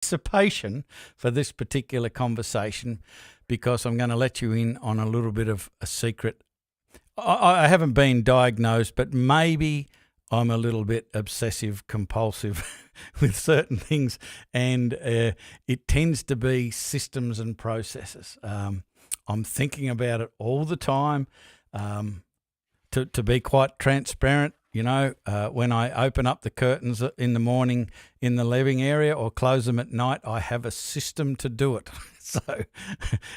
anticipation for this particular conversation, because I'm going to let you in on a little bit of a secret. I haven't been diagnosed, but maybe I'm a little bit obsessive compulsive with certain things, and it tends to be systems and processes. I'm thinking about it all the time. To be quite transparent, when I open up the curtains in the morning in the living area or close them at night, I have a system to do it. So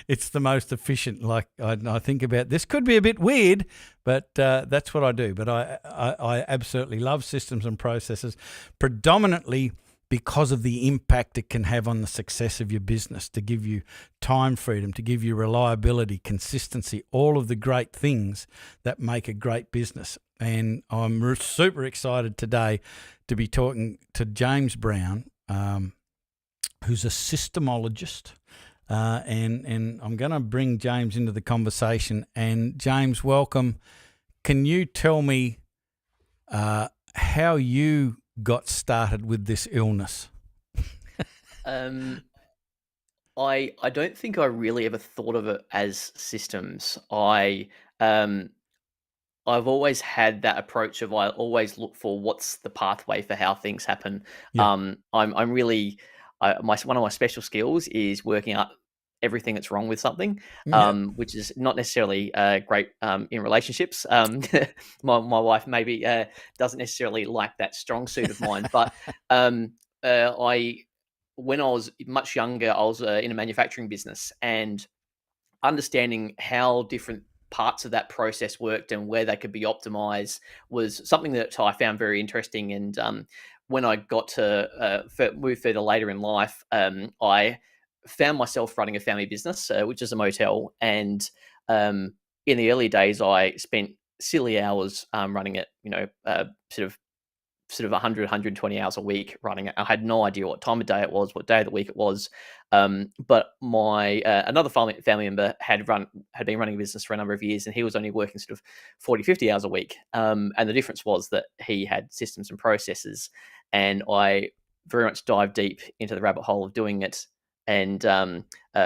it's the most efficient. Like I think about this could be a bit weird, but that's what I do. But I absolutely love systems and processes, predominantly because of the impact it can have on the success of your business, to give you time freedom, to give you reliability, consistency, all of the great things that make a great business. And I'm super excited today to be talking to James Brown, who's a systemologist. And I'm going to bring James into the conversation. And James, welcome. Can you tell me how you got started with this illness? Um, I don't think I really ever thought of it as systems. I've always had that approach of I always look for what's the pathway for how things happen. Yeah. I'm really one of my special skills is working out everything that's wrong with something, Yeah. which is not necessarily great in relationships. My wife maybe doesn't necessarily like that strong suit of mine, but I when I was much younger, I was in a manufacturing business, and understanding how different parts of that process worked and where they could be optimized was something that I found very interesting. And when I got to move further later in life, I found myself running a family business, which is a motel. And in the early days, I spent silly hours running it, sort of 100, 120 hours a week running it. I had no idea what time of day it was, what day of the week it was. But my another family member had been running a business for a number of years, and he was only working sort of 40, 50 hours a week. And the difference was that he had systems and processes, and I very much dived deep into the rabbit hole of doing it, and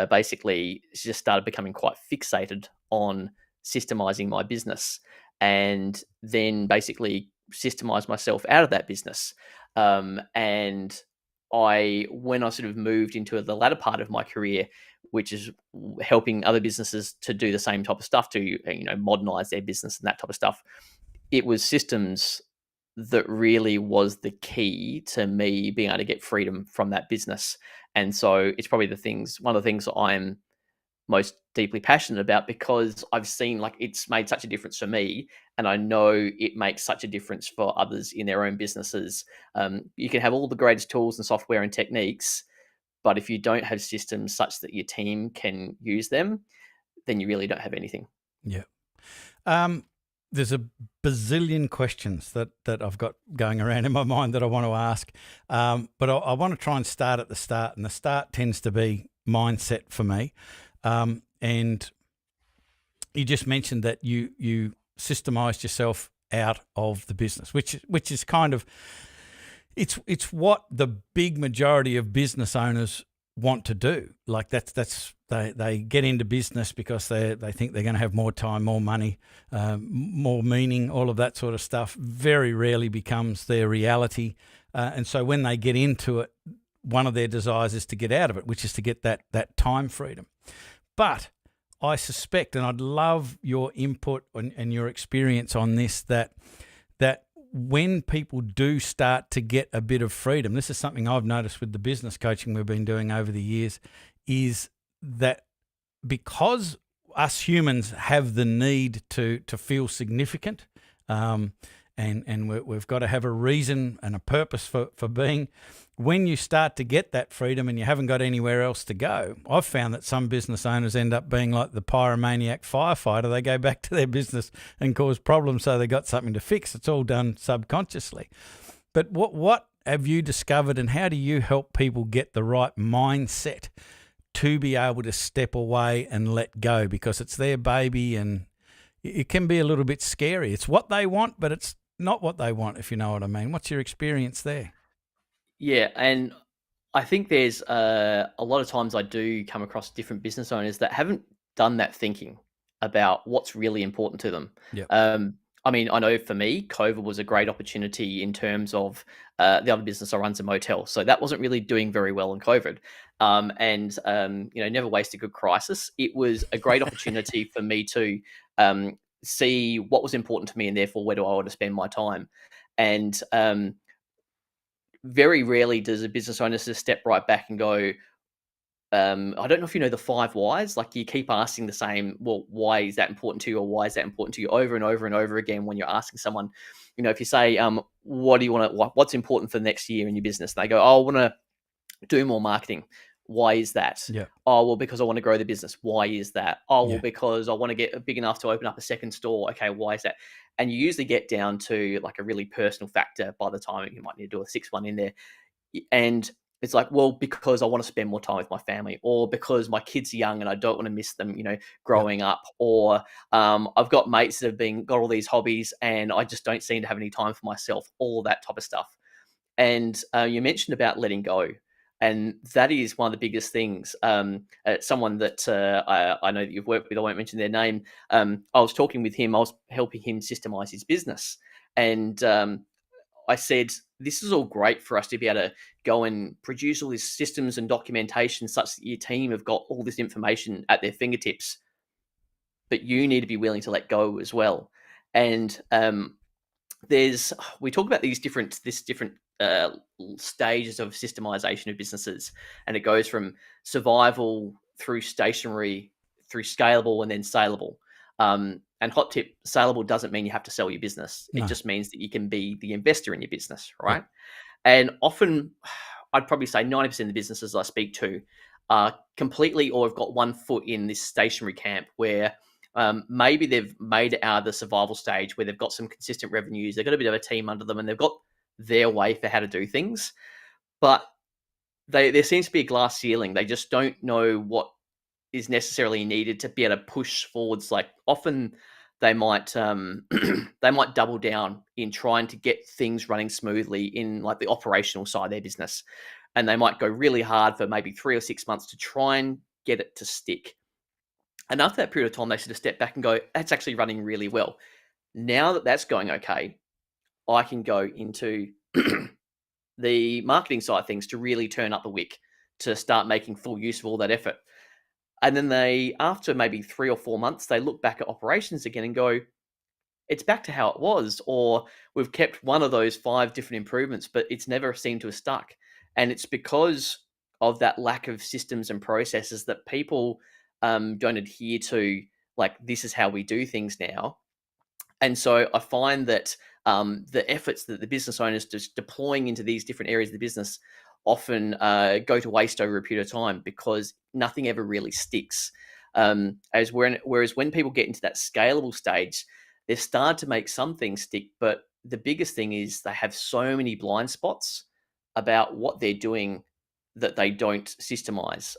basically just started becoming quite fixated on systemizing my business, and then basically systemize myself out of that business. And when I sort of moved into the latter part of my career, which is helping other businesses to do the same type of stuff, to modernize their business and that type of stuff, it was systems that really was the key to me being able to get freedom from that business. And so it's probably one of the things that I'm most deeply passionate about, because I've seen like it's made such a difference for me, and I know it makes such a difference for others in their own businesses. You can have all the greatest tools and software and techniques, but if you don't have systems such that your team can use them, then you really don't have anything. Yeah. Um, there's a bazillion questions that I've got going around in my mind that I want to ask. But I want to try and start at the start, and the start tends to be mindset for me. And you just mentioned that you systemized yourself out of the business, which is kind of it's what the big majority of business owners want to do. Like they get into business because they think they're going to have more time, more money, more meaning, all of that sort of stuff. Very rarely becomes their reality, and so when they get into it, one of their desires is to get out of it, which is to get that time freedom. But I suspect, and I'd love your input and your experience on this, that when people do start to get a bit of freedom, this is something I've noticed with the business coaching we've been doing over the years, is that because us humans have the need to feel significant, and we've got to have a reason and a purpose for being. When you start to get that freedom and you haven't got anywhere else to go, I've found that some business owners end up being like the pyromaniac firefighter. They go back to their business and cause problems so they got something to fix. It's all done subconsciously. But what have you discovered, and how do you help people get the right mindset to be able to step away and let go? Because it's their baby, and it can be a little bit scary. It's what they want, but it's not what they want, if you know what I mean. What's your experience there? Yeah, and I think there's a lot of times I do come across different business owners that haven't done that thinking about what's really important to them. Yep. Um, I mean, I know for me, COVID was a great opportunity in terms of the other business I run's a motel, so that wasn't really doing very well in COVID. Never waste a good crisis. It was a great opportunity for me to see what was important to me, and therefore where do I want to spend my time. And very rarely does a business owner just step right back and go, I don't know if you know the five whys. Like you keep asking the same, well, why is that important to you, or why is that important to you, over and over and over again when you're asking someone. If you say, what do you want to, what's important for the next year in your business? And they go, oh, I want to do more marketing. Why is that? Yep. Oh, well, because I want to grow the business. Why is that? Oh, well, Yeah. because I want to get big enough to open up a second store. Okay, why is that? And you usually get down to like a really personal factor by the time you might need to do a sixth one in there. And it's like, well, because I want to spend more time with my family, or because my kids are young and I don't want to miss them, Yep. growing up, or I've got mates that have got all these hobbies and I just don't seem to have any time for myself, all that type of stuff. And you mentioned about letting go. And that is one of the biggest things. Someone that I know that you've worked with, I won't mention their name. I was talking with him, I was helping him systemize his business. And I said, this is all great for us to be able to go and produce all these systems and documentation such that your team have got all this information at their fingertips, but you need to be willing to let go as well. And there's we talk about this different stages of systemization of businesses, and it goes from survival through stationary through scalable and then saleable. And hot tip, saleable doesn't mean you have to sell your business. It No. just means that you can be the investor in your business, Yep. right? And often, I'd probably say 90% of the businesses I speak to are completely or have got one foot in this stationary camp where maybe they've made it out of the survival stage where they've got some consistent revenues, they've got a bit of a team under them, and they've got their way for how to do things. But there seems to be a glass ceiling. They just don't know what is necessarily needed to be able to push forwards. Like often they might they might double down in trying to get things running smoothly in like the operational side of their business, and they might go really hard for maybe 3 or 6 months to try and get it to stick. And after that period of time, they sort of step back and go, that's actually running really well. Now that that's going okay, I can go into the marketing side of things to really turn up the wick, to start making full use of all that effort. And then they, after maybe 3 or 4 months, they look back at operations again and go, it's back to how it was, or we've kept one of those five different improvements, but it's never seemed to have stuck. And it's because of that lack of systems and processes that people don't adhere to. Like, this is how we do things now. And so I find that the efforts that the business owners just deploying into these different areas of the business often go to waste over a period of time because nothing ever really sticks. Whereas when people get into that scalable stage, they've started to make some things stick, but the biggest thing is they have so many blind spots about what they're doing that they don't systemize.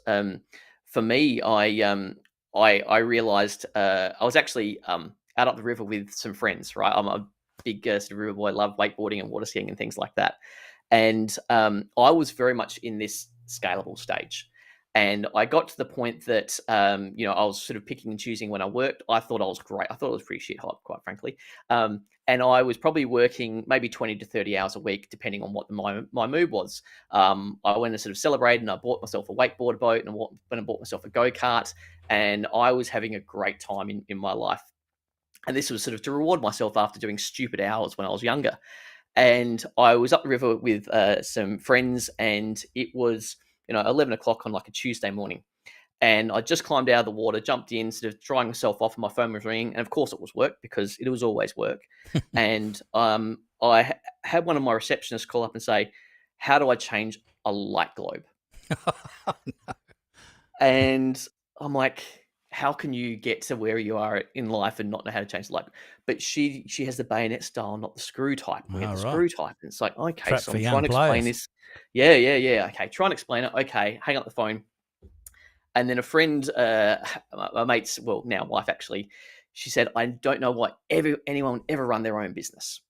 For me, I realized I was actually out up the river with some friends. Right, I'm a big sort of river boy. Love wakeboarding and water skiing and things like that. And I was very much in this scalable stage. And I got to the point that, I was sort of picking and choosing when I worked. I thought I was great. I thought it was pretty shit hot, quite frankly. And I was probably working maybe 20 to 30 hours a week, depending on what my mood was. I went and sort of celebrated, and I bought myself a wakeboard boat, and went and bought myself a go-kart. And I was having a great time in my life. And this was sort of to reward myself after doing stupid hours when I was younger. And I was up the river with some friends, and it was 11 o'clock on like a Tuesday morning. And I just climbed out of the water, jumped in, sort of drying myself off, and my phone was ringing. And of course, it was work because it was always work. And had one of my receptionists call up and say, "How do I change a light globe?" And I'm like, how can you get to where you are in life and not know how to change the light? But she has the bayonet style, not the screw type. We have All the right. screw type. And it's like, okay, Trap so for I'm trying young to explain players. this. Yeah, yeah, yeah. Okay, try and explain it. Okay, hang up the phone. And then a friend, my mate's, well, now wife actually, she said, I don't know why anyone would ever run their own business.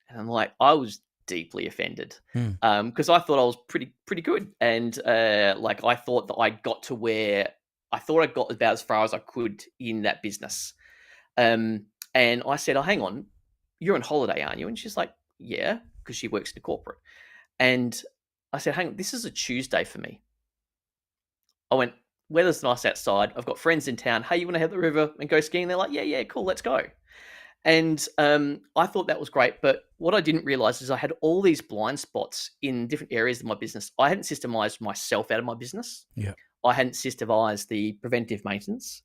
And I'm like, I was deeply offended Mm. because I thought I was pretty good, and like I thought that I got to where I thought I got about as far as I could in that business. Um, and I said, "Oh, hang on, you're on holiday, aren't you?" And she's like, "Yeah," because she works in a corporate. And I said, "Hang on, this is a Tuesday for me." I went, "Weather's nice outside. I've got friends in town. Hey, you want to head to the river and go skiing?" They're like, "Yeah, yeah, cool, let's go." And I thought that was great. But what I didn't realize is I had all these blind spots in different areas of my business. I hadn't systemized myself out of my business. Yeah. I hadn't systemized the preventive maintenance.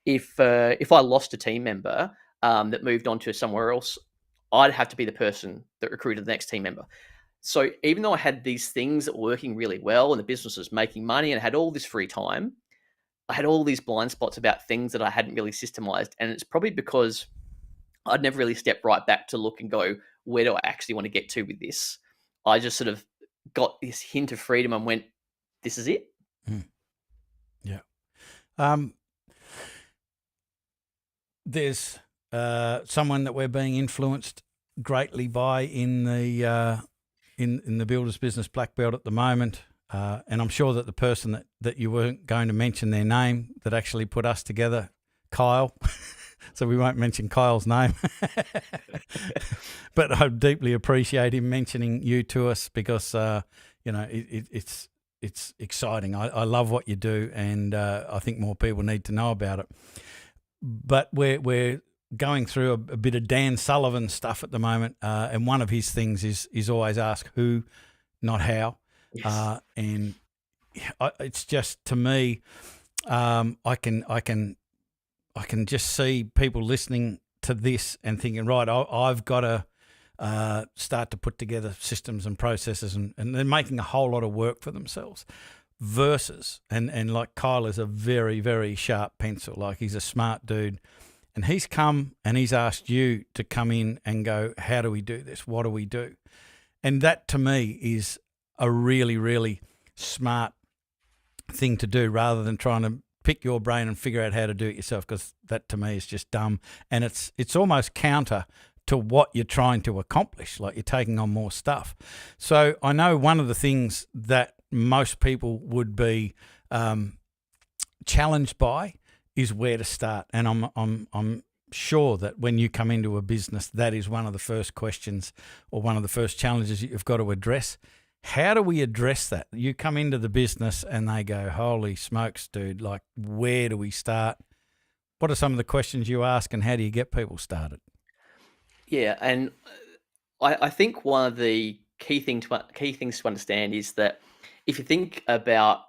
If I lost a team member that moved on to somewhere else, I'd have to be the person that recruited the next team member. So even though I had these things that were working really well and the business was making money and I had all this free time, I had all these blind spots about things that I hadn't really systemized. And it's probably because I'd never really stepped right back to look and go, where do I actually want to get to with this? I just sort of got this hint of freedom and went, this is it. Mm. Yeah. There's someone that we're being influenced greatly by in the in the builder's business black belt at the moment, and I'm sure that the person that you weren't going to mention their name that actually put us together, Kyle. So we won't mention Kyle's name, but I deeply appreciate him mentioning you to us because it's exciting. I love what you do, and I think more people need to know about it. But we're going through a bit of Dan Sullivan stuff at the moment, and one of his things is always ask who, not how. Yes. And it's just, to me, I can just see people listening to this and thinking, right, I've got to start to put together systems and processes, and they're making a whole lot of work for themselves. Versus, and like Kyle is a very, very sharp pencil, like he's a smart dude, and he's come and he's asked you to come in and go, how do we do this? What do we do? And that to me is a really, really smart thing to do, rather than trying to pick your brain and figure out how to do it yourself, because that to me is just dumb, and it's almost counter to what you're trying to accomplish, like you're taking on more stuff. So I know one of the things that most people would be challenged by is where to start, and I'm sure that when you come into a business, that is one of the first questions or one of the first challenges you've got to address. How do we address that? You come into the business and they go, holy smokes, dude, like, where do we start? What are some of the questions you ask, and how do you get people started? Yeah, and I think one of the key things to understand is that if you think about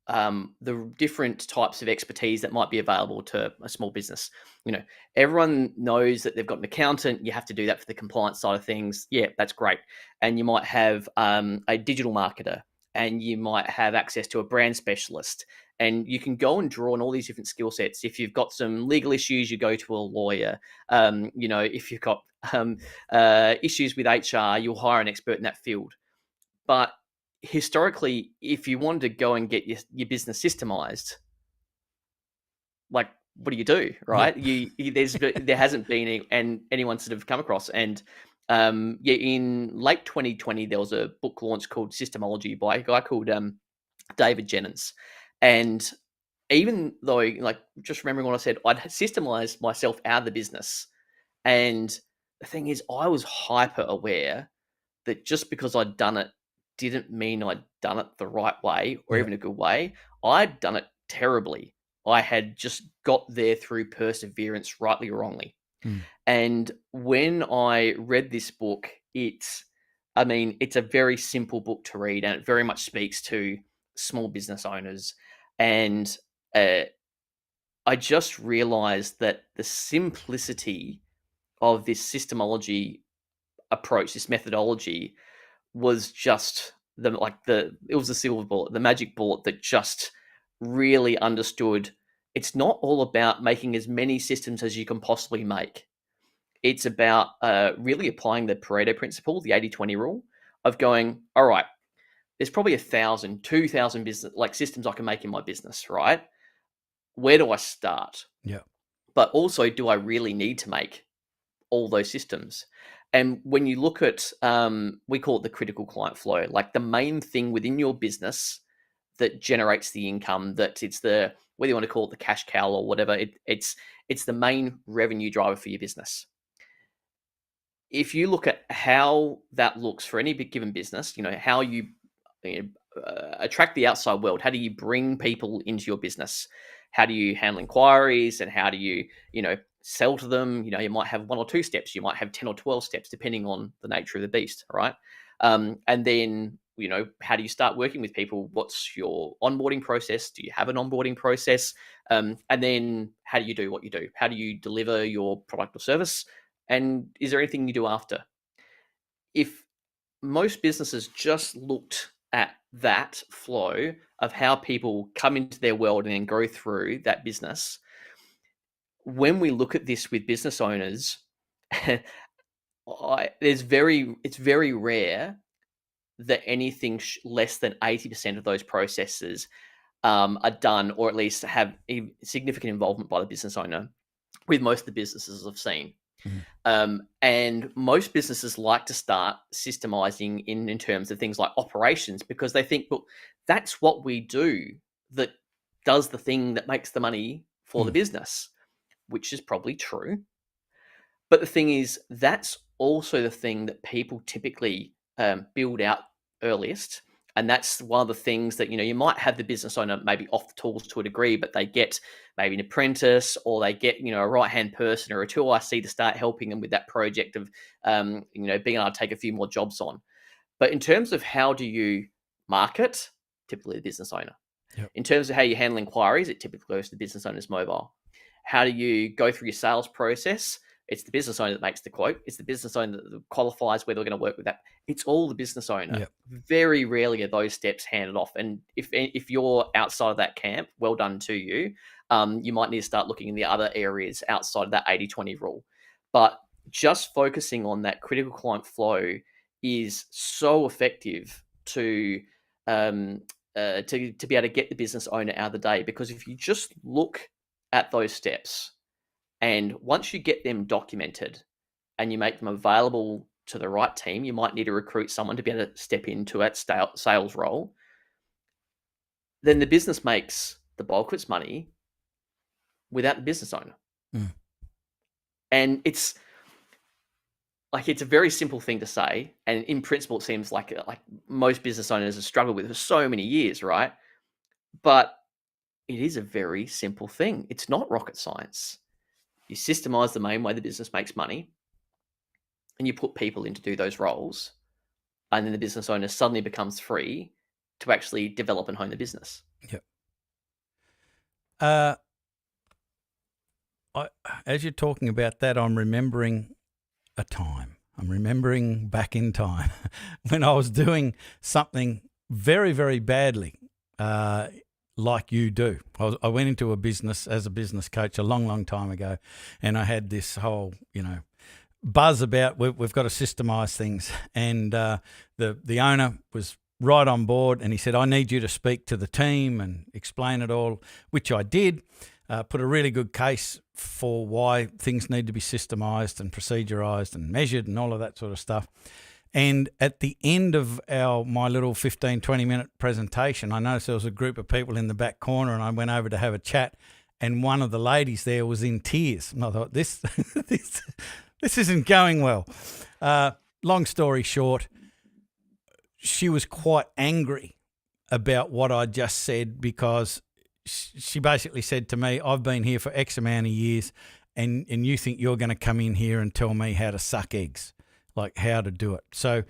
the different types of expertise that might be available to a small business, everyone knows that they've got an accountant. You have to do that for the compliance side of things. Yeah, that's great. And you might have a digital marketer, and you might have access to a brand specialist. And you can go and draw on all these different skill sets. If you've got some legal issues, you go to a lawyer. If you've got issues with HR, you'll hire an expert in that field. But historically, if you wanted to go and get your business systemized, like, what do you do, right? Yeah. There hasn't been anyone sort of come across. And in late 2020, there was a book launched called Systemology by a guy called David Jennings. And even though, like, just remembering what I said, I'd systemized myself out of the business. And the thing is, I was hyper aware that just because I'd done it didn't mean I'd done it the right way or Yeah. even a good way. I'd done it terribly. I had just got there through perseverance, rightly or wrongly. Mm. And when I read this book, it's a very simple book to read, and it very much speaks to small business owners. And I just realized that the simplicity of this systemology approach, this methodology, was just it was the silver bullet, the magic bullet that just really understood it's not all about making as many systems as you can possibly make. It's about really applying the Pareto principle, the 80-20 rule, of going, all right, there's probably 1,000, 2,000 business like systems I can make in my business, right? Where do I start? Yeah. But also, do I really need to make all those systems? And when you look at, we call it the critical client flow, like the main thing within your business that generates the income, that it's the, whether you want to call it the cash cow or whatever, it's the main revenue driver for your business. If you look at how that looks for any given business, how you, attract the outside world, how do you bring people into your business? How do you handle inquiries, and how do you, sell to them? You might have 1 or 2 steps, you might have 10 or 12 steps, depending on the nature of the beast, right? And then, how do you start working with people? What's your onboarding process? Do you have an onboarding process? And then how do you do what you do? How do you deliver your product or service? And is there anything you do after? If most businesses just looked at that flow of how people come into their world and then go through that business, when we look at this with business owners, it's very rare that anything less than 80% of those processes are done, or at least have a significant involvement by the business owner, with most of the businesses I've seen. And most businesses like to start systemizing in terms of things like operations, because they think, well, that's what we do, that does the thing that makes the money for the business, which is probably true. But the thing is, that's also the thing that people typically build out earliest. And that's one of the things that, you might have the business owner maybe off the tools to a degree, but they get maybe an apprentice, or they get, a right-hand person or a 2IC to start helping them with that project of, being able to take a few more jobs on. But in terms of how do you market, typically the business owner. Yep. In terms of how you handle inquiries, it typically goes to the business owner's mobile. How do you go through your sales process? It's the business owner that makes the quote. It's the business owner that qualifies whether we're going to work with that. It's all the business owner. Yep. Very rarely are those steps handed off. And if you're outside of that camp, well done to you. You might need to start looking in the other areas outside of that 80-20 rule. But just focusing on that critical client flow is so effective to be able to get the business owner out of the day. Because if you just look at those steps, and once you get them documented and you make them available to the right team, you might need to recruit someone to be able to step into that sales role. Then the business makes the bulk of its money without the business owner. And it's a very simple thing to say. And in principle, it seems like most business owners have struggled with for so many years, right? But it is a very simple thing. It's not rocket science. You systemize the main way the business makes money, and you put people in to do those roles, and then the business owner suddenly becomes free to actually develop and hone the business. Yep. As you're talking about that, I'm remembering a time. I'm remembering back in time when I was doing something very, very badly, like you do. I went into a business as a business coach a long, long time ago, and I had this whole, buzz about we've got to systemize things. And the owner was right on board, and he said, I need you to speak to the team and explain it all, which I did. Put a really good case for why things need to be systemized and procedurized and measured and all of that sort of stuff. And at the end of my little 15, 20-minute presentation, I noticed there was a group of people in the back corner, and I went over to have a chat, and one of the ladies there was in tears. And I thought, this isn't going well. Long story short, she was quite angry about what I just said, because she basically said to me, I've been here for X amount of years, and you think you're going to come in here and tell me how to suck eggs, like how to do it. So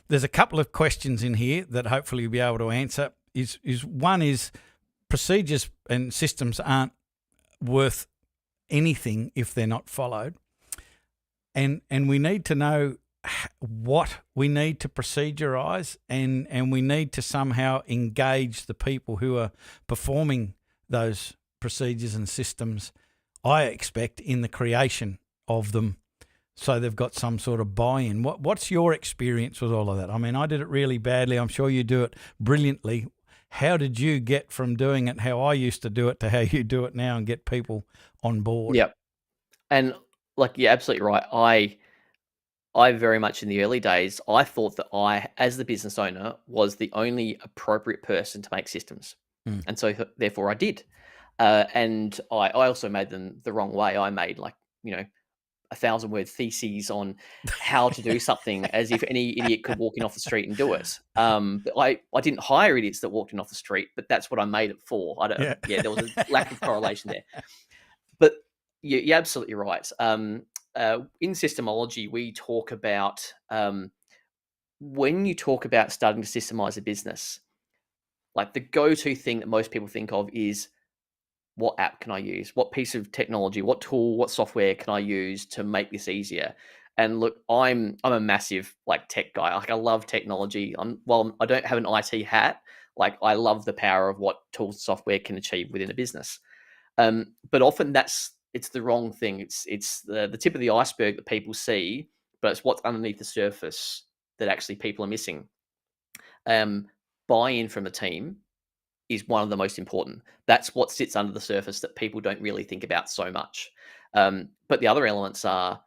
there's a couple of questions in here that hopefully you'll be able to answer. One is procedures and systems aren't worth anything if they're not followed. And we need to know what we need to procedurize, and we need to somehow engage the people who are performing those procedures and systems, I expect, in the creation of them, so they've got some sort of buy-in. What's your experience with all of that? I mean, I did it really badly. I'm sure you do it brilliantly. How did you get from doing it how I used to do it to how you do it now and get people on board? Yep. And you're absolutely right. I very much in the early days, I thought that I, as the business owner, was the only appropriate person to make systems. Mm. And so therefore I did. And I also made them the wrong way. I made like, 1,000-word theses on how to do something as if any idiot could walk in off the street and do it. But I didn't hire idiots that walked in off the street, but that's what I made it for. Yeah. There was a lack of correlation there. But you're absolutely right. In Systemology, we talk about when you talk about starting to systemize a business, like the go-to thing that most people think of is, what app can I use? What piece of technology, what tool, what software can I use to make this easier? And look, I'm a massive like tech guy. Like I love technology. While I don't have an IT hat, like I love the power of what tools software can achieve within a business. But often it's the wrong thing. It's the tip of the iceberg that people see, but it's what's underneath the surface that actually people are missing. Buy-in from the team is one of the most important. That's what sits under the surface that people don't really think about so much. But the other elements are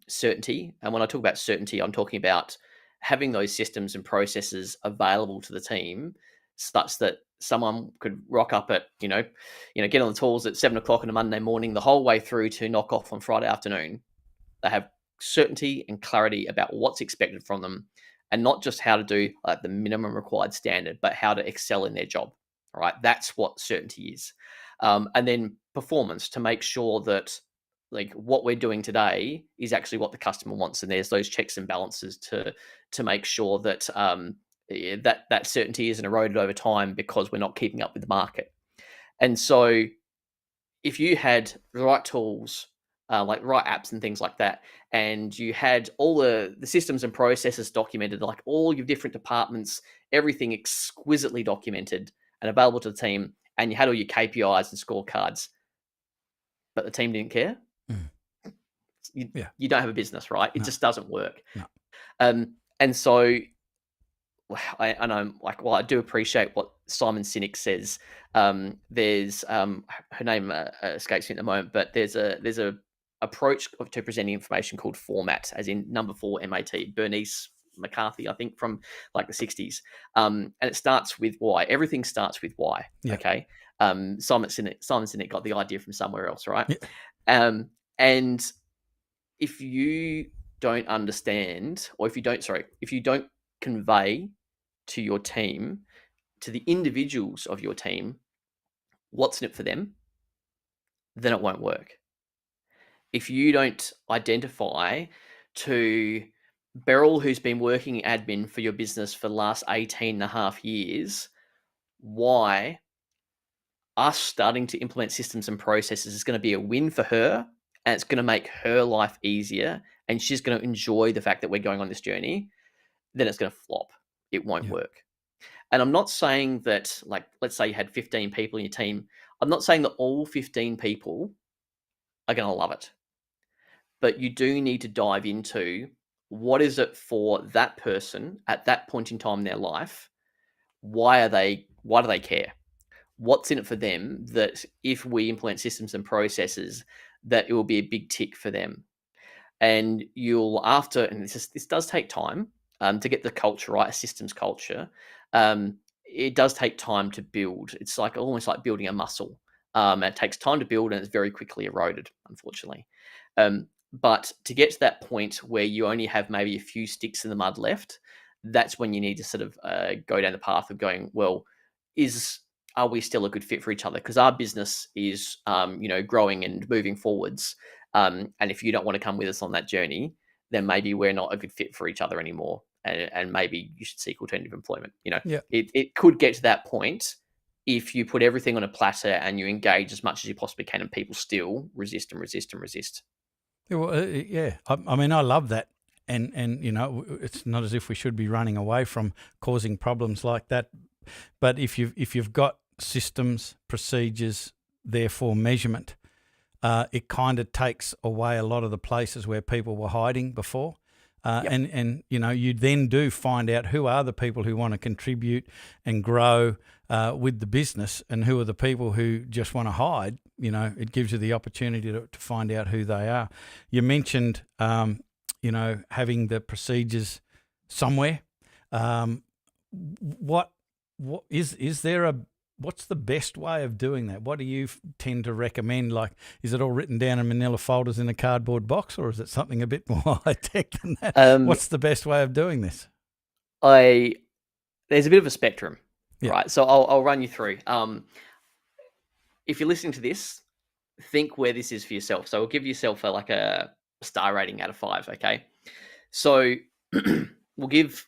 certainty. And when I talk about certainty, I'm talking about having those systems and processes available to the team such that someone could rock up at, get on the tools at 7 o'clock on a Monday morning, the whole way through to knock off on Friday afternoon. They have certainty and clarity about what's expected from them, and not just how to do like the minimum required standard, but how to excel in their job. All right, that's what certainty is. And then performance, to make sure that like what we're doing today is actually what the customer wants, and there's those checks and balances to make sure that that certainty isn't eroded over time because we're not keeping up with the market. And so if you had the right tools, like right apps and things like that, and you had all the systems and processes documented, like all your different departments, everything exquisitely documented and available to the team, and you had all your KPIs and scorecards, but the team didn't care, you don't have a business, right? It just doesn't work. No. And so I'm like, well, I do appreciate what Simon Sinek says. There's her name escapes me at the moment, but there's a approach to presenting information called format, as in number 4 MAT. Bernice McCarthy, I think, from like the 60s. And it starts with why. Everything starts with why. Yeah. Okay. Simon Sinek got the idea from somewhere else, right? Yeah. And if you don't understand, or if you don't convey to your team, to the individuals of your team, what's in it for them, then it won't work. If you don't identify to Beryl, who's been working admin for your business for the last 18 and a half years, why us starting to implement systems and processes is going to be a win for her, and it's going to make her life easier, and she's going to enjoy the fact that we're going on this journey, then it's going to flop. It won't work. And I'm not saying that, like, let's say you had 15 people in your team. I'm not saying that all 15 people are going to love it. But you do need to dive into what is it for that person at that point in time in their life? Why do they care? What's in it for them that if we implement systems and processes, that it will be a big tick for them? And this does take time to get the culture right, a systems culture. It does take time to build. It's like almost like building a muscle. It takes time to build, and it's very quickly eroded, unfortunately. But to get to that point where you only have maybe a few sticks in the mud left, that's when you need to sort of go down the path of going, well, are we still a good fit for each other? Because our business is, growing and moving forwards. And if you don't want to come with us on that journey, then maybe we're not a good fit for each other anymore. And maybe you should seek alternative employment. It could get to that point if you put everything on a platter and you engage as much as you possibly can, and people still resist and resist and resist. Well, I mean, I love that. And it's not as if we should be running away from causing problems like that. But if you've got systems, procedures, therefore measurement, it kind of takes away a lot of the places where people were hiding before. And you then do find out who are the people who want to contribute and grow with the business, and who are the people who just want to hide. It gives you the opportunity to find out who they are. You mentioned, having the procedures somewhere. What is there what's the best way of doing that? What do you tend to recommend? Like, is it all written down in manila folders in a cardboard box, or is it something a bit more high tech than that? What's the best way of doing this? There's a bit of a spectrum, Yeah. right? So I'll run you through. If you're listening to this, think where this is for yourself. So we'll give yourself a star rating out of 5. Okay. So we'll give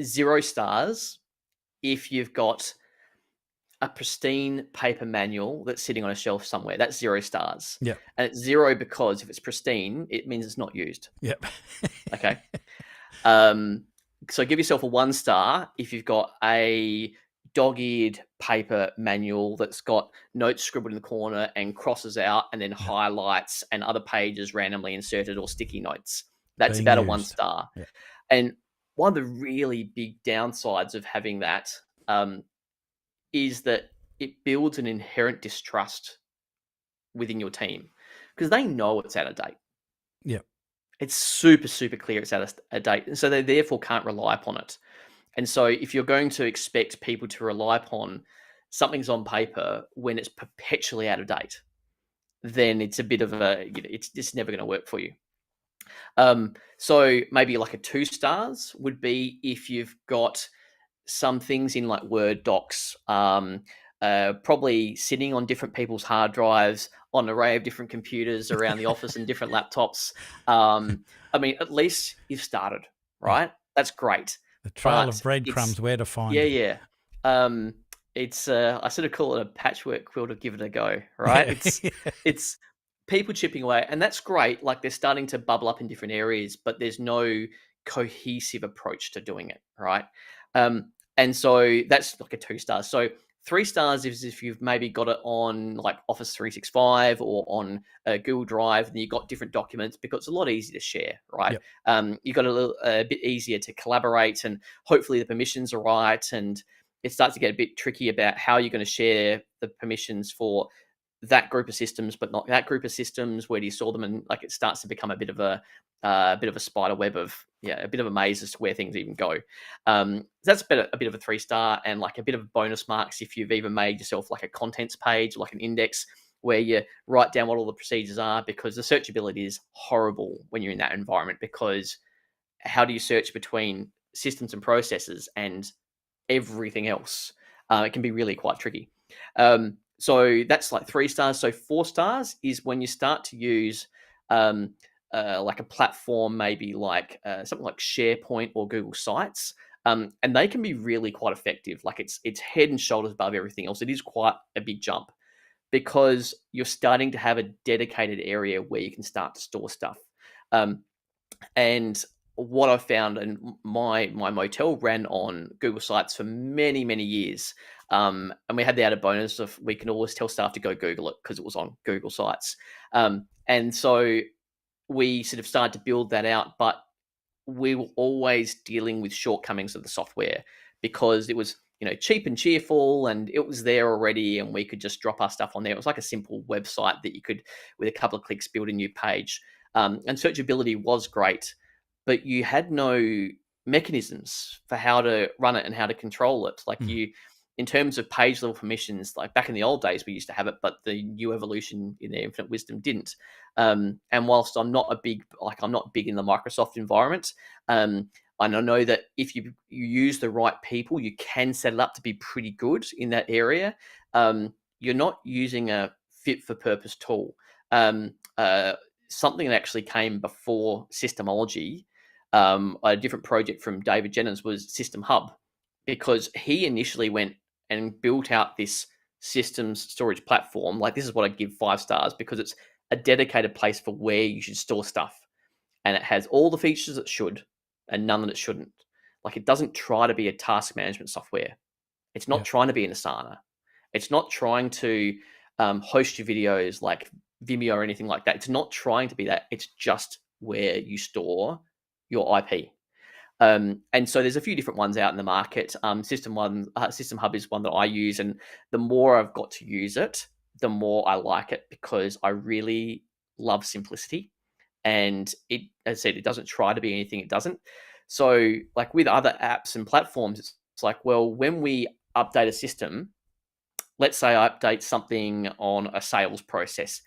0 stars if you've got a pristine paper manual that's sitting on a shelf somewhere. That's 0 stars. Yeah. And it's 0 because if it's pristine, it means it's not used. Yep. Okay. So give yourself a 1 star if you've got a dog-eared paper manual that's got notes scribbled in the corner and crosses out and then highlights and other pages randomly inserted or sticky notes. That's Being about a used. 1 star. Yeah. And one of the really big downsides of having that is that it builds an inherent distrust within your team because they know it's out of date. Yeah. It's super, super clear it's out of date. And so they therefore can't rely upon it. And so if you're going to expect people to rely upon something's on paper when it's perpetually out of date, then it's a bit of it's just never going to work for you. So maybe like a 2 stars would be if you've got some things in like Word docs, probably sitting on different people's hard drives on an array of different computers around the office and different laptops. I mean, at least you've started, right? Yeah. That's great. The trail of breadcrumbs, where to find it. Yeah. It's I sort of call it a patchwork quilt to give it a go, right? It's people chipping away, and that's great. Like they're starting to bubble up in different areas, but there's no cohesive approach to doing it, right? And so that's like a 2 stars. So 3 stars is if you've maybe got it on like Office 365 or on Google Drive, and you've got different documents because it's a lot easier to share, right? Yep. You've got a bit easier to collaborate, and hopefully the permissions are right, and it starts to get a bit tricky about how you're going to share the permissions for that group of systems, but not that group of systems. Where do you store them? And like it starts to become a bit of a spider web of a bit of a maze as to where things even go. That's a bit of a 3 star, and like a bit of bonus marks if you've even made yourself like a contents page, like an index where you write down what all the procedures are, because the searchability is horrible when you're in that environment, because how do you search between systems and processes and everything else? It can be really quite tricky. So that's like 3 stars. So 4 stars is when you start to use like a platform, maybe like something like SharePoint or Google Sites, and they can be really quite effective. Like it's head and shoulders above everything else. It is quite a big jump because you're starting to have a dedicated area where you can start to store stuff. And what I found, and my motel ran on Google Sites for many, many years. And we had the added bonus of we can always tell staff to go Google it because it was on Google Sites. And so we sort of started to build that out, but we were always dealing with shortcomings of the software because it was, cheap and cheerful, and it was there already, and we could just drop our stuff on there. It was like a simple website that you could, with a couple of clicks, build a new page. And searchability was great, but you had no mechanisms for how to run it and how to control it. Like in terms of page level permissions, like back in the old days, we used to have it, but the new evolution in their infinite wisdom didn't. And whilst I'm not big in the Microsoft environment, I know that if you use the right people, you can set it up to be pretty good in that area. You're not using a fit for purpose tool. Something that actually came before Systemology, a different project from David Jennings, was System Hub, because he initially went and built out this systems storage platform. Like, this is what I'd give 5 stars, because it's a dedicated place for where you should store stuff. And it has all the features it should and none that it shouldn't. Like, it doesn't try to be a task management software. It's not trying to be an Asana. It's not trying to host your videos like Vimeo or anything like that. It's not trying to be that. It's just where you store your IP. And so there's a few different ones out in the market. System Hub is one that I use, and the more I've got to use it, the more I like it, because I really love simplicity. and it, as I said, it doesn't try to be anything it doesn't. So, like with other apps and platforms, it's like, well, when we update a system, let's say I update something on a sales process,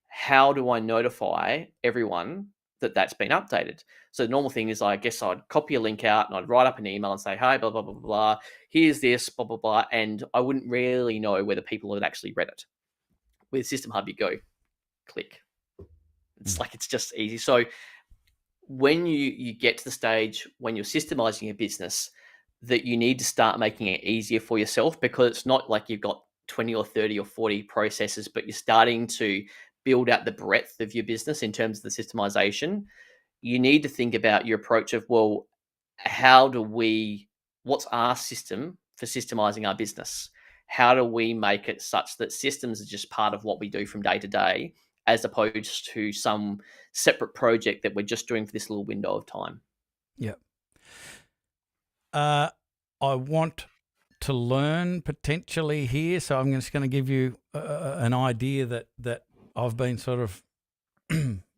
how do I notify everyone that that's been updated? So the normal thing is, I guess I'd copy a link out and I'd write up an email and say, "Hi, blah blah blah blah blah. Here's this, blah blah blah," and I wouldn't really know whether people had actually read it. With System Hub, you go click. It's like, it's just easy. So when you get to the stage when you're systemizing a business, that you need to start making it easier for yourself, because it's not like you've got 20 or 30 or 40 processes, but you're starting to build out the breadth of your business in terms of the systemization. You need to think about your approach of, well, what's our system for systemizing our business? How do we make it such that systems are just part of what we do from day to day, as opposed to some separate project that we're just doing for this little window of time? Yeah. I want to learn potentially here, so I'm just going to give you an idea that I've been sort of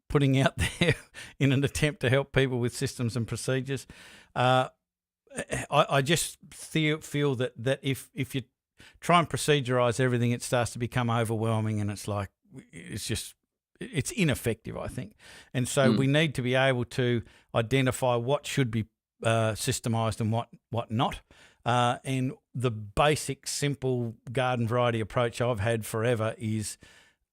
putting out there in an attempt to help people with systems and procedures. I just feel that if you try and procedurize everything, it starts to become overwhelming, and it's like it's ineffective, I think. And so we need to be able to identify what should be systemized and what not. And the basic, simple garden variety approach I've had forever is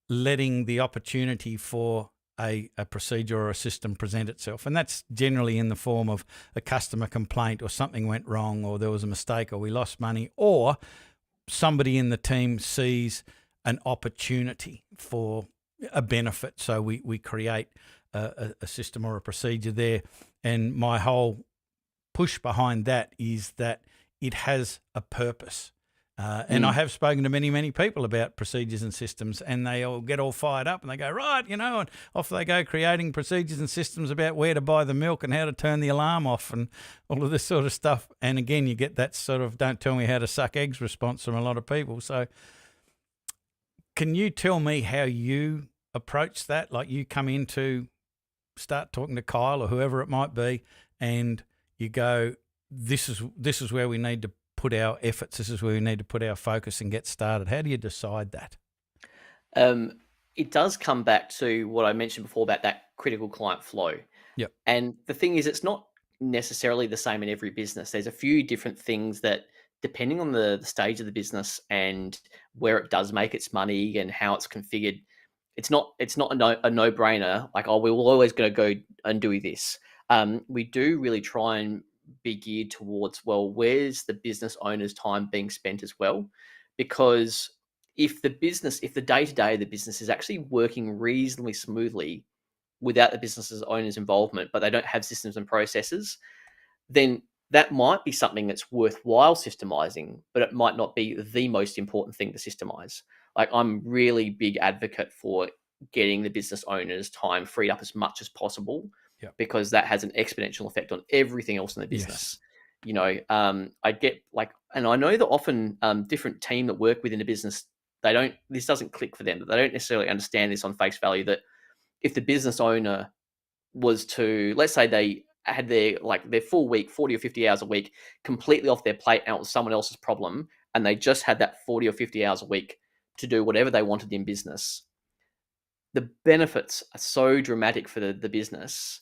letting the opportunity for a procedure or a system present itself. And that's generally in the form of a customer complaint, or something went wrong, or there was a mistake, or we lost money, or somebody in the team sees an opportunity for a benefit. So we create a system or a procedure there. And my whole push behind that is that it has a purpose. And I have spoken to many, many people about procedures and systems, and they all get all fired up and they go, right, and off they go creating procedures and systems about where to buy the milk and how to turn the alarm off and all of this sort of stuff. And again, you get that sort of "don't tell me how to suck eggs" response from a lot of people. So can you tell me how you approach that? Like, you come in to start talking to Kyle or whoever it might be, and you go, this is where we need to put our efforts, this is where we need to put our focus and get started. How do you decide that? It does come back to what I mentioned before about that critical client flow. Yep. And the thing is, it's not necessarily the same in every business. There's a few different things that, depending on the stage of the business and where it does make its money and how it's configured, it's not a no brainer. Like, oh, we're always going to go and do this. We do really try and be geared towards, well, where's the business owner's time being spent as well? Because if the day-to-day of the business is actually working reasonably smoothly without the business's owner's involvement, but they don't have systems and processes, then that might be something that's worthwhile systemizing, but it might not be the most important thing to systemize. Like, I'm really big advocate for getting the business owner's time freed up as much as possible, because that has an exponential effect on everything else in the business. Yes. I get and I know that often different team that work within a business, this doesn't click for them. They don't necessarily understand this on face value, that if the business owner was to, let's say they had their full week, 40 or 50 hours a week, completely off their plate, and it was someone else's problem, and they just had that 40 or 50 hours a week to do whatever they wanted in business, the benefits are so dramatic for the business,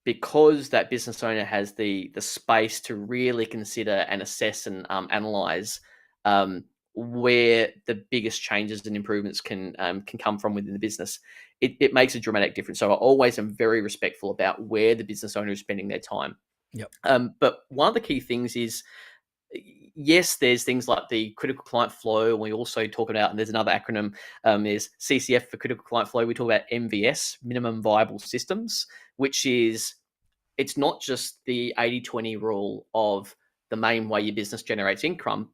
because that business owner has the space to really consider and assess and analyze where the biggest changes and improvements can come from within the business. It makes a dramatic difference. So I always am very respectful about where the business owner is spending their time. Yep. But one of the key things is, yes, there's things like the critical client flow, and we also talk about, and there's another acronym, there's CCF for critical client flow. We talk about MVS, minimum viable systems, which is, it's not just the 80-20 rule of the main way your business generates income,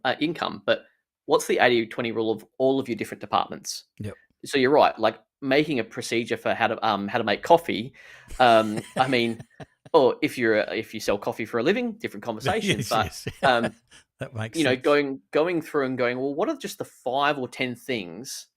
but what's the 80-20 rule of all of your different departments? Yep. So you're right, like making a procedure for how to make coffee. I mean, or if you sell coffee for a living, different conversation. Yes, but yes. That makes sense. Going through and going, well, what are just the 5 or 10 things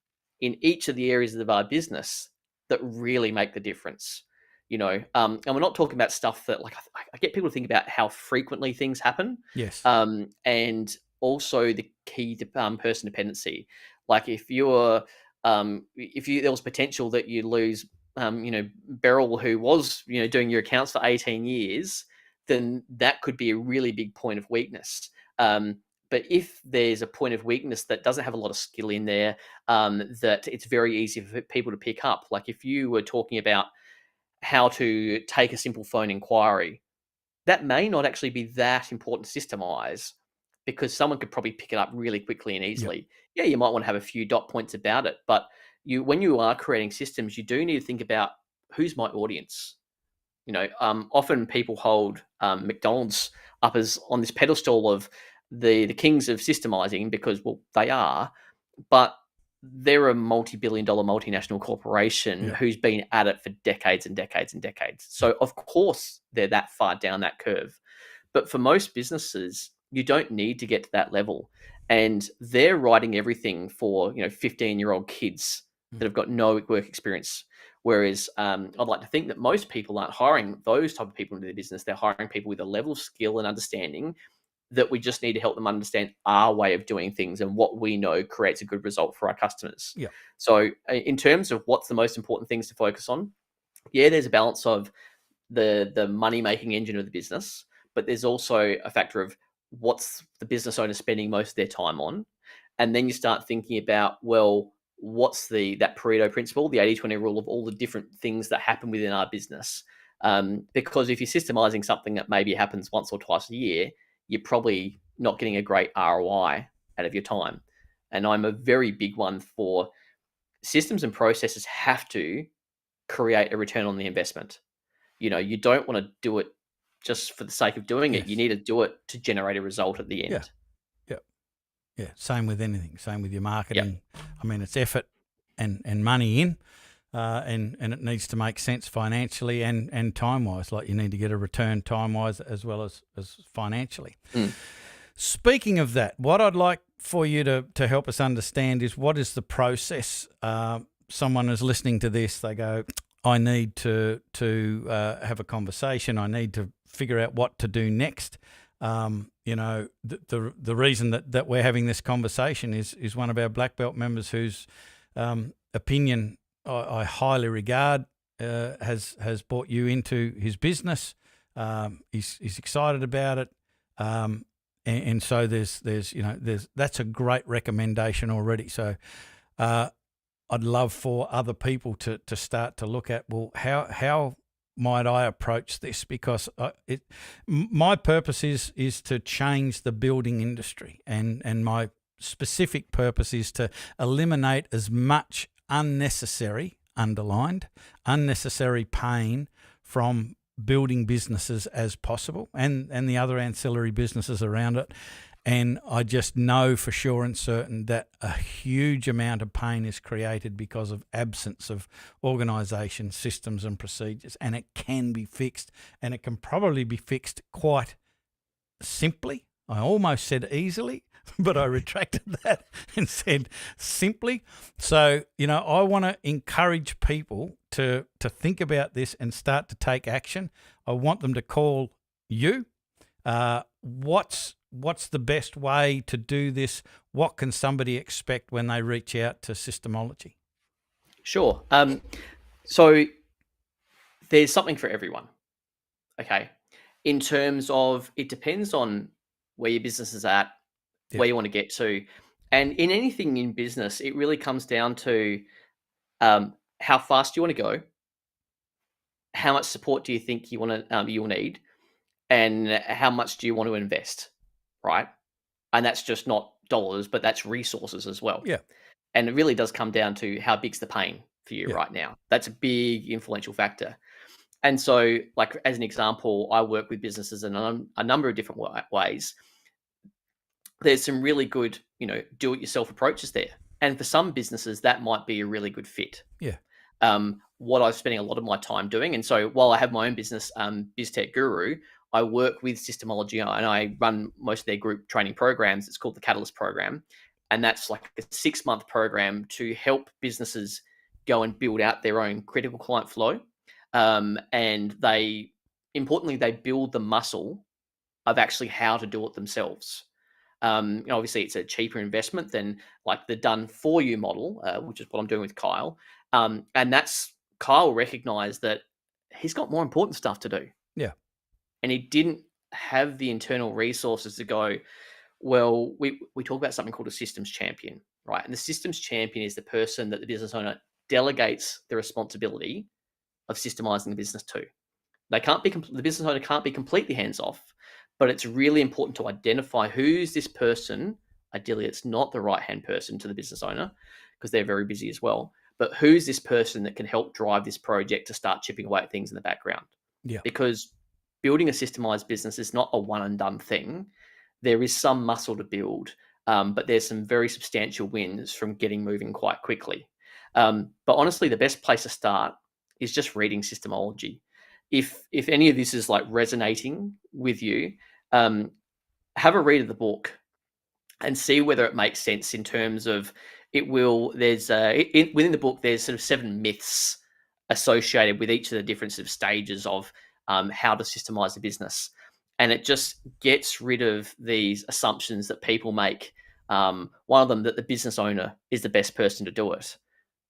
in each of the areas of our business that really make the difference? And we're not talking about stuff that, like, I get people to think about how frequently things happen, Yes. and also the key to person dependency. Like if you there was potential that you lose, Beryl, who was doing your accounts for 18 years, then that could be a really big point of weakness. But if there's a point of weakness that doesn't have a lot of skill in there, that it's very easy for people to pick up. Like if you were talking about how to take a simple phone inquiry, that may not actually be that important to systemize, because someone could probably pick it up really quickly and Yep. easily. Yeah, you might want to have a few dot points about it, but when you are creating systems, you do need to think about who's my audience. Often people hold McDonald's up as on this pedestal of the kings of systemizing, because, well, they are, but they're a multi-billion-dollar multinational corporation Yep. who's been at it for decades and decades and decades. Yep. So of course they're that far down that curve. But for most businesses, you don't need to get to that level. And they're writing everything for 15-year-old kids that have got no work experience. Whereas I'd like to think that most people aren't hiring those type of people into their business. They're hiring people with a level of skill and understanding that we just need to help them understand our way of doing things and what we know creates a good result for our customers. Yep. So in terms of what's the most important things to focus on, yeah, there's a balance of the money making engine of the business, but there's also a factor of what's the business owner spending most of their time on. And then you start thinking about, well, what's that Pareto principle, the 80-20 rule of all the different things that happen within our business. Because if you're systemizing something that maybe happens once or twice a year, you're probably not getting a great ROI out of your time. And I'm a very big one for systems and processes have to create a return on the investment. You don't want to do it just for the sake of doing it. You Yes. need to do it to generate a result at the Yeah. end. Yep. Yeah. Same with anything. Same with your Yeah. marketing. I mean, it's effort and money in, and it needs to make sense financially and time wise. Like you need to get a return time wise as well as financially. Mm. Speaking of that, what I'd like for you to help us understand is what is the process. Someone is listening to this, they go, I need to have a conversation. I need to figure out what to do next. The reason that we're having this conversation is one of our black belt members whose opinion I highly regard has brought you into his business. He's excited about it. And so there's that's a great recommendation already. So I'd love for other people to start to look at, well, how might I approach this? Because my purpose is to change the building industry, and my specific purpose is to eliminate as much unnecessary pain from building businesses as possible, and the other ancillary businesses around it. And I just know for sure and certain that a huge amount of pain is created because of absence of organisation, systems and procedures. And it can be fixed, and it can probably be fixed quite simply. I almost said easily, but I retracted that and said simply. So, I want to encourage people to think about this and start to take action. I want them to call you. What's the best way to do this? What can somebody expect when they reach out to Systemology? Sure. So there's something for everyone. Okay. In terms of, it depends on where your business is at, where you want to get to. And in anything in business, it really comes down to how fast you want to go, how much support do you think you'll need, and how much do you want to invest, right? And that's just not dollars, but that's resources as well. Yeah. And it really does come down to how big's the pain for you Yeah. right now. That's a big influential factor. And so, like, as an example, I work with businesses in a number of different ways. There's some really good, do-it-yourself approaches there. And for some businesses, that might be a really good fit. Yeah. What I'm spending a lot of my time doing. And so while I have my own business, BizTech Guru, I work with Systemology and I run most of their group training programs. It's called the Catalyst program. And that's like a 6-month program to help businesses go and build out their own critical client flow. and they build the muscle of actually how to do it themselves. Obviously, it's a cheaper investment than like the done for you model, which is what I'm doing with Kyle. And that's Kyle recognized that he's got more important stuff to do. Yeah. And he didn't have the internal resources to go, well, we talk about something called a systems champion, right? And the systems champion is the person that the business owner delegates the responsibility of systemizing the business to. The business owner can't be completely hands off, but it's really important to identify who's this person. Ideally, it's not the right hand person to the business owner because they're very busy as well. But who's this person that can help drive this project to start chipping away at things in the background? Yeah. Because building a systemized business is not a one and done thing. There is some muscle to build, but there's some very substantial wins from getting moving quite quickly. But honestly, the best place to start is just reading Systemology. If any of this is like resonating with you, have a read of the book and see whether it makes sense in terms of it will. There's within the book there's sort of 7 myths associated with each of the different sort of stages of how to systemize the business, and it just gets rid of these assumptions that people make. One of them, that the business owner is the best person to do it.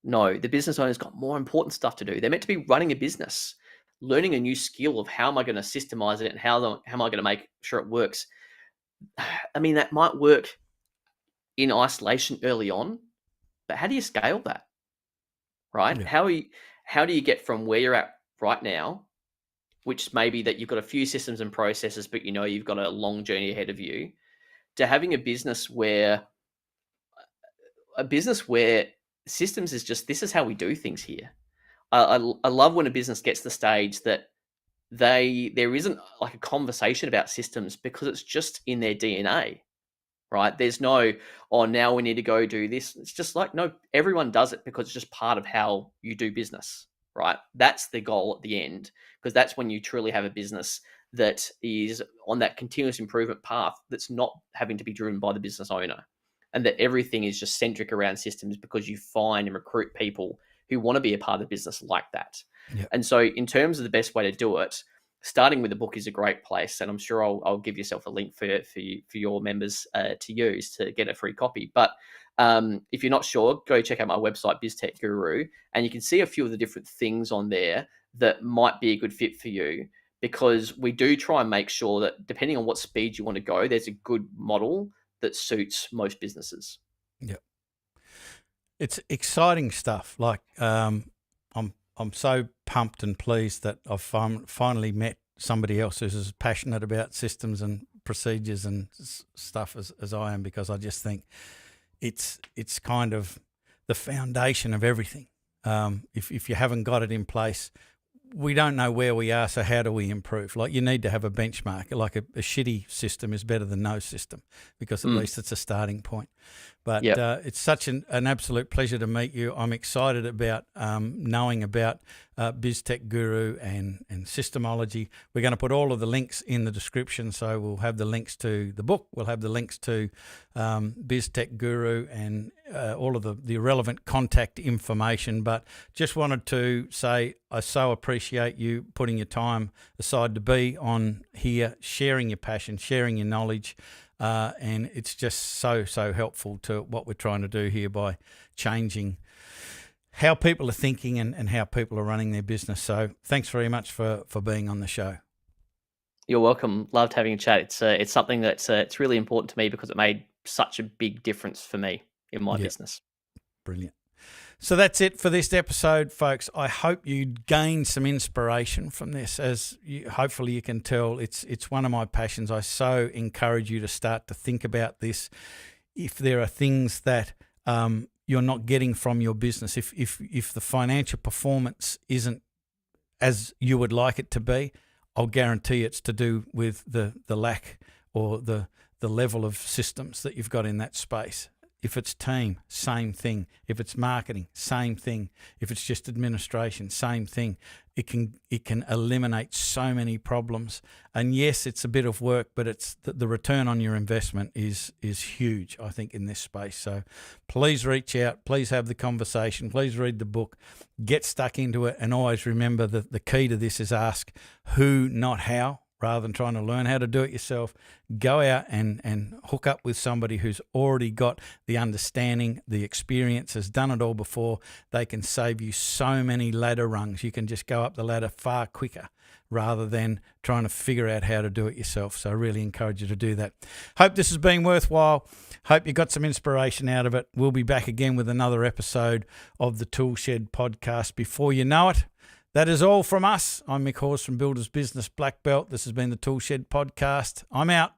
No, the business owner's got more important stuff to do. They're meant to be running a business, learning a new skill of how am I going to systemize it and how am I going to make sure it works. I mean, that might work in isolation early on, but how do you scale that? Right? Yeah. How do you get from where you're at right now, which may be that you've got a few systems and processes, but you've got a long journey ahead of you, to having a business where systems is just, this is how we do things here. I love when a business gets to the stage that there isn't like a conversation about systems because it's just in their DNA, right? There's no, oh, now we need to go do this. It's just like, no, everyone does it because it's just part of how you do business, right? That's the goal at the end, because that's when you truly have a business that is on that continuous improvement path that's not having to be driven by the business owner, and that everything is just centric around systems because you find and recruit people who want to be a part of the business like that. Yeah. And so in terms of the best way to do it, starting with the book is a great place, and I'm sure I'll give yourself a link for your members to use to get a free copy. But if you're not sure, go check out my website, BizTech Guru, and you can see a few of the different things on there that might be a good fit for you, because we do try and make sure that depending on what speed you want to go, there's a good model that suits most businesses. Yeah. It's exciting stuff. Like, I'm so pumped and pleased that I've finally met somebody else who's as passionate about systems and procedures and stuff as I am, because I just think it's kind of the foundation of everything. If you haven't got it in place, we don't know where we are, so how do we improve? Like, you need to have a benchmark. Like a shitty system is better than no system, because at least it's a starting point. But it's such an absolute pleasure to meet you. I'm excited about knowing about BizTech Guru and Systemology. We're going to put all of the links in the description, so we'll have the links to the book, we'll have the links to BizTech Guru and all of the relevant contact information. But just wanted to say I so appreciate you putting your time aside to be on here, sharing your passion, sharing your knowledge. And it's just so helpful to what we're trying to do here by changing how people are thinking and how people are running their business. So thanks very much for being on the show. You're welcome. Loved having a chat. It's something that's it's really important to me because it made such a big difference for me in my business. Brilliant. So that's it for this episode, folks. I hope you gained some inspiration from this. Hopefully you can tell, it's one of my passions. I so encourage you to start to think about this. If there are things that you're not getting from your business, if the financial performance isn't as you would like it to be, I'll guarantee it's to do with the lack or the level of systems that you've got in that space. If it's team, same thing. If it's marketing, same thing. If it's just administration, same thing. It can eliminate so many problems. And yes, it's a bit of work, but it's the return on your investment is huge, I think, in this space. So please reach out, please have the conversation, please read the book, get stuck into it, and always remember that the key to this is ask who, not how. Rather than trying to learn how to do it yourself, go out and hook up with somebody who's already got the understanding, the experience, has done it all before. They can save you so many ladder rungs. You can just go up the ladder far quicker rather than trying to figure out how to do it yourself. So I really encourage you to do that. Hope this has been worthwhile. Hope you got some inspiration out of it. We'll be back again with another episode of the Toolshed podcast before you know it. That is all from us. I'm Mick Hawes from Builders Business Black Belt. This has been the Toolshed podcast. I'm out.